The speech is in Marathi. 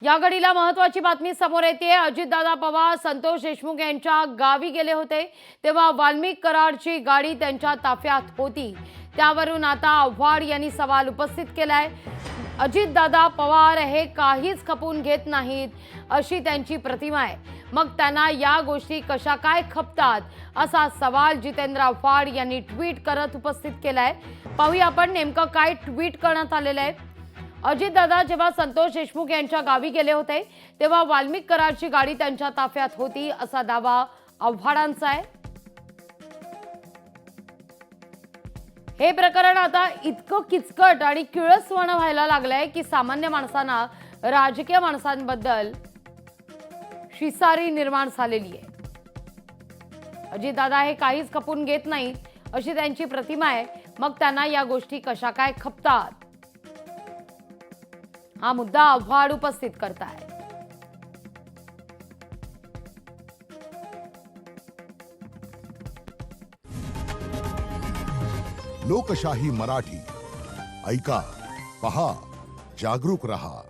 या घडीला महत्त्वाची बातमी समोर येते। अजितदादा पवार संतोष देशमुख यांच्या गावी गेले होते तेव्हा वाल्मिक कराडची गाडी त्यांच्या ताफ्यात होती। त्यावरून आता आव्हाड यांनी सवाल उपस्थित केलाय। अजितदादा पवार हे काहीच खपून घेत नाहीत अशी त्यांची प्रतिमा आहे, मग त्यांना या गोष्टी कशा काय खपतात असा सवाल जितेंद्र आव्हाड यांनी ट्विट करत उपस्थित केलाय। पाहूया आपण नेमकं काय ट्विट करण्यात आलेलं आहे। अजितदादा जेव्हा संतोष देशमुख यांच्या गावी गेले होते तेव्हा वाल्मिक कराडची गाडी त्यांच्या ताफ्यात होती असा दावा आव्हाडांचा आहे। हे प्रकरण आता इतकं किचकट आणि किळसवाणं व्हायला लागलंय की सामान्य माणसांना राजकीय माणसांबद्दल शिसारी निर्माण झालेली आहे। अजितदादा हे काहीच खपून घेत नाहीत अशी त्यांची प्रतिमा आहे, मग त्यांना या गोष्टी कशा काय खपतात हा मुद्दा आव्हाड उपस्थित करताय। लोकशाही मराठी ऐका, पहा, जागरूक रहा।